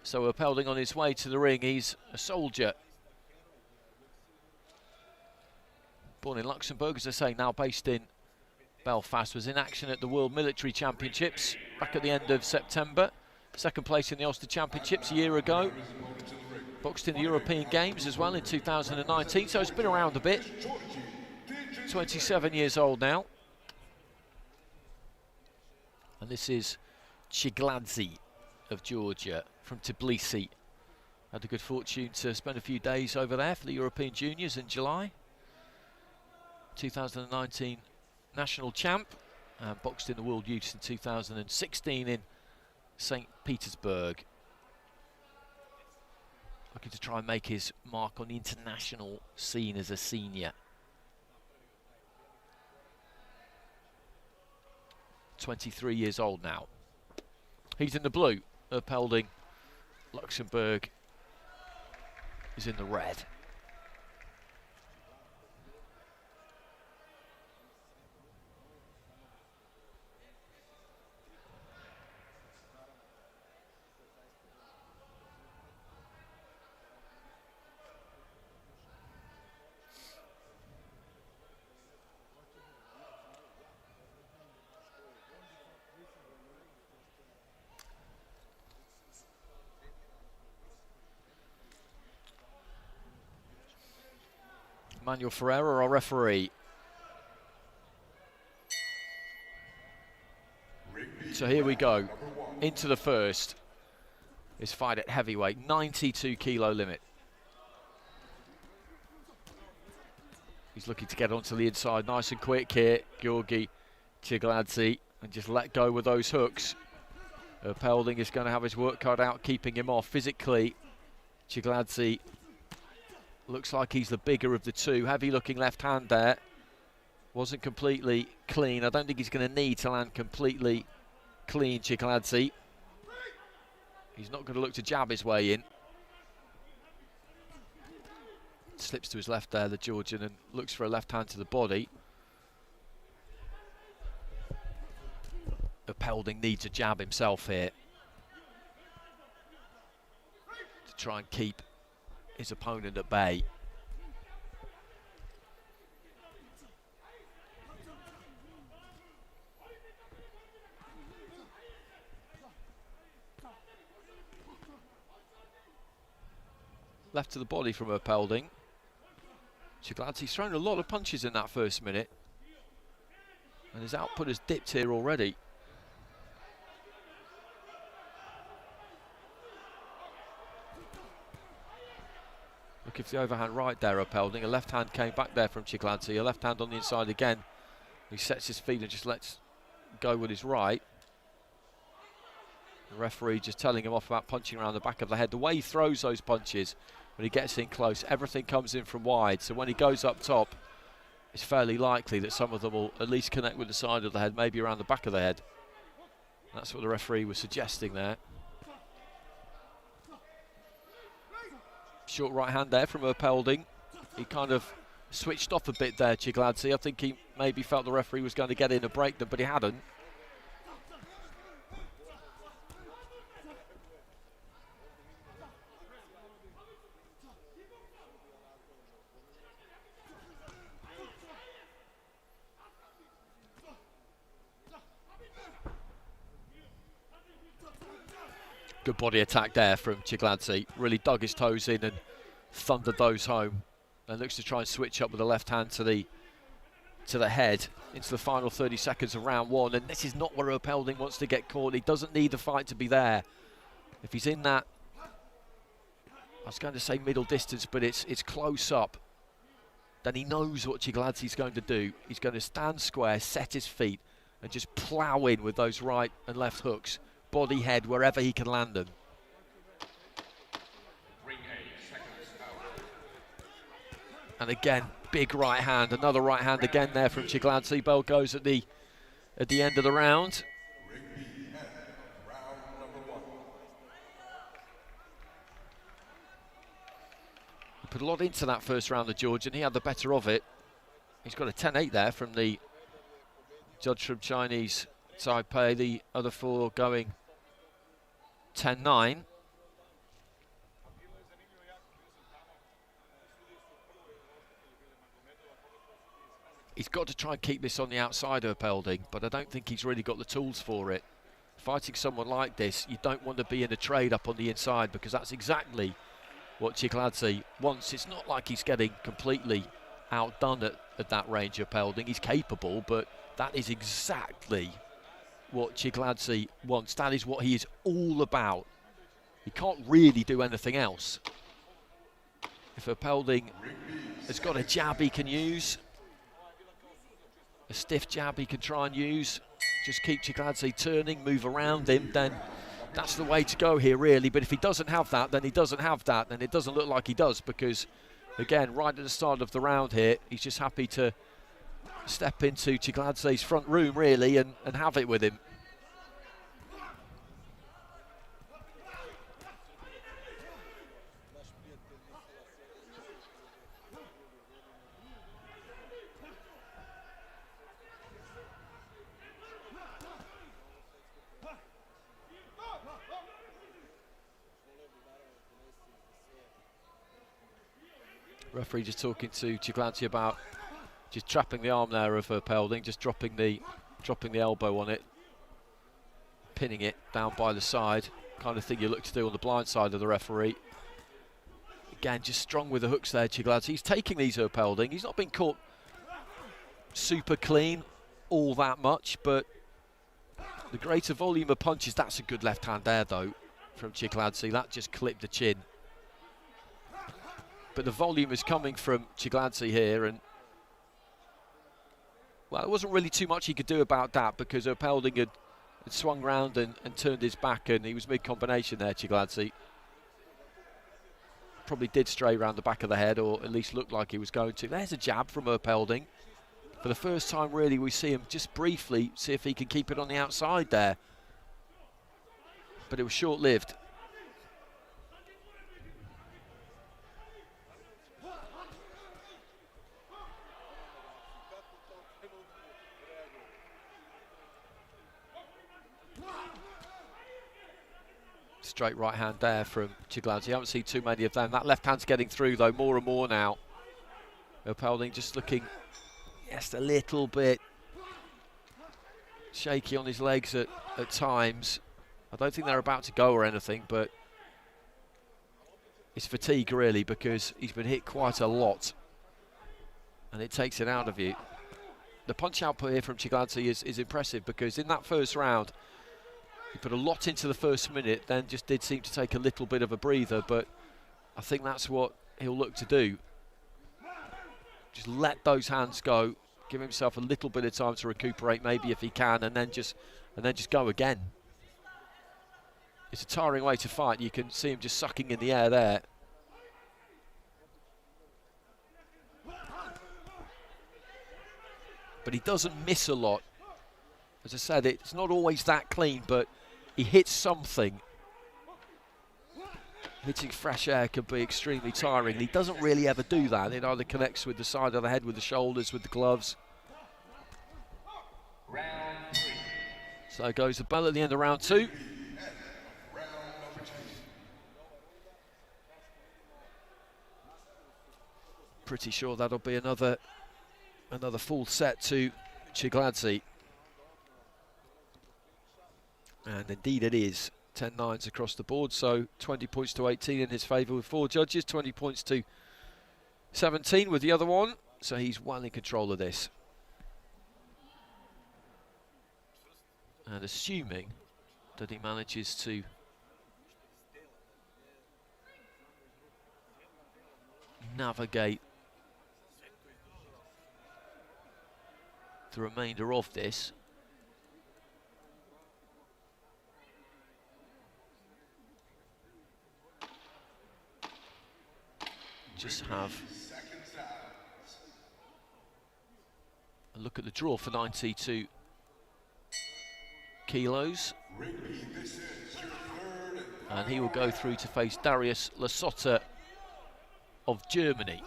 So Erpelding on his way to the ring. He's a soldier. Born in Luxembourg, as I say, now based in Belfast. Was in action at the World Military Championships back at the end of September. Second place in the Ulster Championships a year ago. Boxed in the European Games as well in 2019, so it's been around a bit. 27 years old now. And this is TCHIGLADZE of Georgia from Tbilisi. Had the good fortune to spend a few days over there for the European Juniors in July. 2019 national champ, and boxed in the World Youths in 2016 in St. Petersburg. Looking to try and make his mark on the international scene as a senior. 23 years old now. He's in the blue. Erpelding, Luxembourg, is in the red. Manuel Ferreira, our referee. So here we go, into the first. This fight at heavyweight, 92 kilo limit. He's looking to get onto the inside, nice and quick here, Giorgi TCHIGLADZE, and just let go with those hooks. Erpelding is going to have his work cut out, keeping him off physically. TCHIGLADZE looks like he's the bigger of the two. Heavy looking left hand there. Wasn't completely clean. I don't think he's going to need to land completely clean, TCHIGLADZE. He's not going to look to jab his way in. Slips to his left there, the Georgian, and looks for a left hand to the body. Erpelding needs a jab himself here to try and keep his opponent at bay. Left to the body from Erpelding. TCHIGLADZE's thrown a lot of punches in that first minute, and his output has dipped here already. Looking for the overhand right there, Erpelding. A left hand came back there from TCHIGLADZE. A left hand on the inside again. He sets his feet and just lets go with his right. The referee just telling him off about punching around the back of the head. The way he throws those punches, when he gets in close, everything comes in from wide. So when he goes up top, it's fairly likely that some of them will at least connect with the side of the head, maybe around the back of the head. That's what the referee was suggesting there. Short right hand there from Erpelding. He kind of switched off a bit there, TCHIGLADZE. I think he maybe felt the referee was going to get in and break them, but he hadn't. Good body attack there from TCHIGLADZE. Really dug his toes in and thundered those home. And looks to try and switch up with the left hand to the head into the final 30 seconds of round one. And this is not where Erpelding wants to get caught. He doesn't need the fight to be there. If he's in that, I was going to say middle distance, but it's close up, then he knows what TCHIGLADZE's going to do. He's going to stand square, set his feet, and just plough in with those right and left hooks. Body, head, wherever he can land them. And again, big right hand, another right hand again there from TCHIGLADZE. Bell goes at the end of the round. He put a lot into that first round, the Georgian. He had the better of it. He's got a 10-8 there from the judge from Chinese Taipei. The other four going 10-9. He's got to try and keep this on the outside of Erpelding, but I don't think he's really got the tools for it. Fighting someone like this, you don't want to be in a trade up on the inside, because that's exactly what TCHIGLADZE wants. It's not like he's getting completely outdone at that range of Erpelding. He's capable, but that is exactly what TCHIGLADZE wants. That is what he is all about. He can't really do anything else. If Erpelding has got a jab he can use, a stiff jab he can try and use, just keep TCHIGLADZE turning, move around him, then that's the way to go here, really. But if he doesn't have that, then he doesn't have that, and it doesn't look like he does, because, again, right at the start of the round here, he's just happy to step into TCHIGLADZE's front room, really, and have it with him. Referee just talking to TCHIGLADZE about just trapping the arm there of Erpelding, just dropping the elbow on it, pinning it down by the side, kind of thing you look to do on the blind side of the referee. Again, just strong with the hooks there, TCHIGLADZE. He's taking these Erpelding. He's not been caught super clean all that much, but the greater volume of punches, that's a good left hand there though from TCHIGLADZE. That just clipped the chin. But the volume is coming from TCHIGLADZE here, and well, there wasn't really too much he could do about that, because Erpelding had swung round and turned his back, and he was mid-combination there, TCHIGLADZE. Probably did stray round the back of the head, or at least looked like he was going to. There's a jab from Erpelding. For the first time, really, we see him just briefly see if he can keep it on the outside there. But it was short-lived. Straight right hand there from TCHIGLADZE. You haven't seen too many of them. That left hand's getting through though, more and more now. Erpelding just looking just a little bit shaky on his legs at times. I don't think they're about to go or anything, but it's fatigue really, because he's been hit quite a lot and it takes it out of you. The punch output here from TCHIGLADZE is impressive, because in that first round he put a lot into the first minute, then just did seem to take a little bit of a breather, but I think that's what he'll look to do. Just let those hands go, give himself a little bit of time to recuperate, maybe if he can, and then just go again. It's a tiring way to fight. You can see him just sucking in the air there. But he doesn't miss a lot. As I said, it's not always that clean, but he hits something. Hitting fresh air can be extremely tiring. He doesn't really ever do that. It either connects with the side of the head, with the shoulders, with the gloves. So goes the bell at the end of round two. Pretty sure that'll be another full set to TCHIGLADZE. And indeed it is. 10-9s across the board, so 20 points to 18 in his favour with 4 judges, 20 points to 17 with the other one, so he's well in control of this. And assuming that he manages to navigate the remainder of this, just have a look at the draw for 92 kilos. And he will go through to face Darius Lasota of Germany.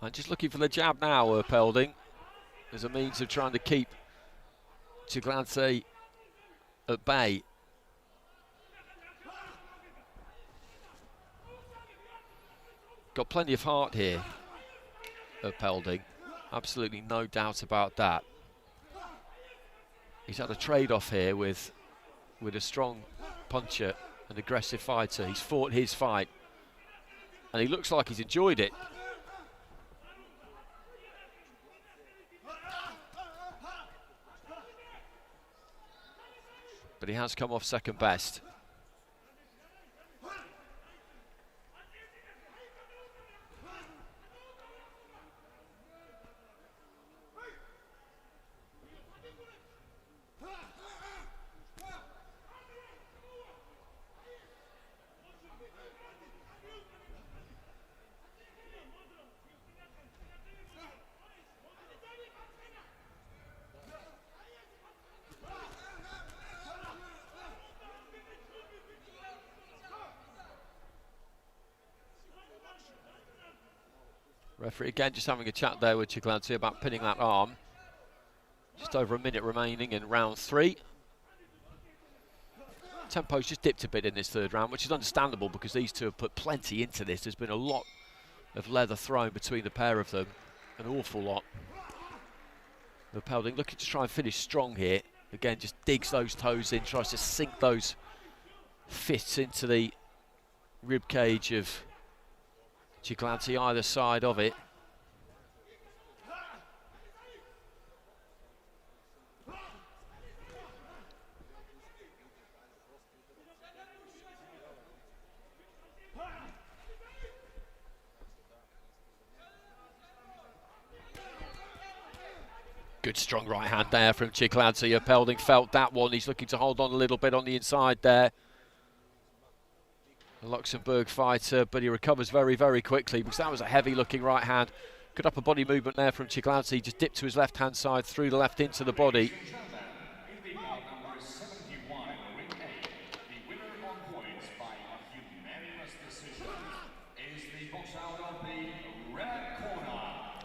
I'm just looking for the jab now, Erpelding, as a means of trying to keep Giorgi at bay. Got plenty of heart here, Erpelding. Absolutely no doubt about that. He's had a trade-off here with a strong puncher, an aggressive fighter. He's fought his fight, and he looks like he's enjoyed it. But he has come off second best. Referee again just having a chat there with Giorgi about pinning that arm. Just over a minute remaining in round 3. Tempo's just dipped a bit in this third round, which is understandable because these two have put plenty into this. There's been a lot of leather thrown between the pair of them, an awful lot. Erpelding looking to try and finish strong here. Again, just digs those toes in, tries to sink those fists into the rib cage of Giorgi either side of it. Good strong right hand there from Giorgi. Erpelding felt that one. He's looking to hold on a little bit on the inside there. The Luxembourg fighter, but he recovers very, very quickly because that was a heavy looking right hand. Good upper body movement there from Giorgi. Just dipped to his left hand side, through the left into the body.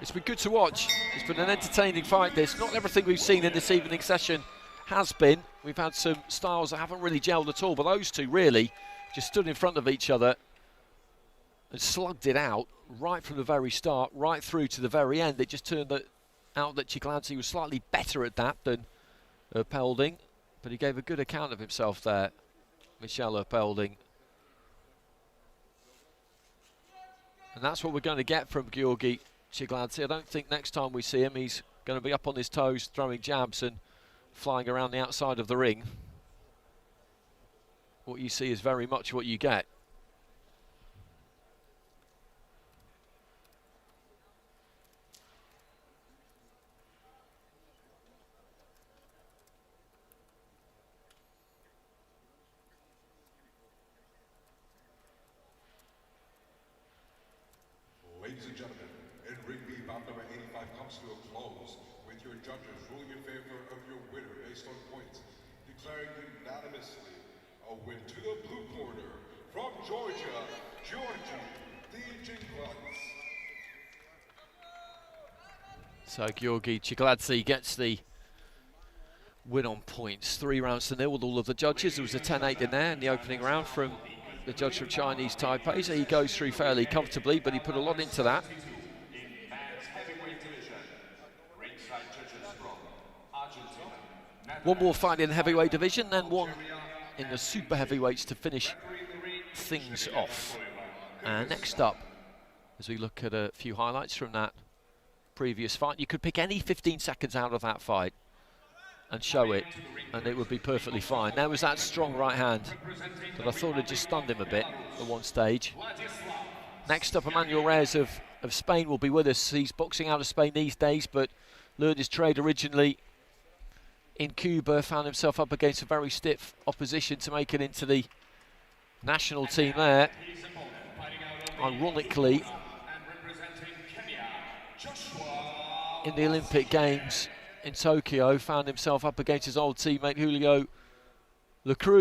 It's been good to watch. It's been an entertaining fight, this. Not everything we've seen in this evening session has been. We've had some styles that haven't really gelled at all, but those two really just stood in front of each other and slugged it out right from the very start, right through to the very end. It just turned out that Giorgi was slightly better at that than Erpelding, but he gave a good account of himself there, MICHEL Erpelding. And that's what we're going to get from Giorgi Giorgi. I don't think next time we see him he's going to be up on his toes throwing jabs and flying around the outside of the ring. What you see is very much what you get. Ladies and gentlemen, in ring B, bout number 85 comes to a close with your judges ruling in favor of your winner based on points, declaring unanimously a win to the blue corner from Georgia, Giorgi TCHIGLADZE. So Giorgi Giorgi gets the win on points. 3 rounds to 0 with all of the judges. There was a 10-8 in there in the opening round from the judge from Chinese Taipei, so he goes through fairly comfortably, but he put a lot into that. One more fight in the heavyweight division, then one in the super heavyweights to finish things off. And next up, as we look at a few highlights from that previous fight, you could pick any 15 seconds out of that fight and show it, and it would be perfectly fine. There was that strong right hand that I thought had just stunned him a bit at one stage. Next up, Emmanuel Reyes of Spain will be with us. He's boxing out of Spain these days, but learned his trade originally in Cuba, found himself up against a very stiff opposition to make it into the national team there. Ironically, in the Olympic Games in Tokyo, found himself up against his old teammate Julio Lacruz.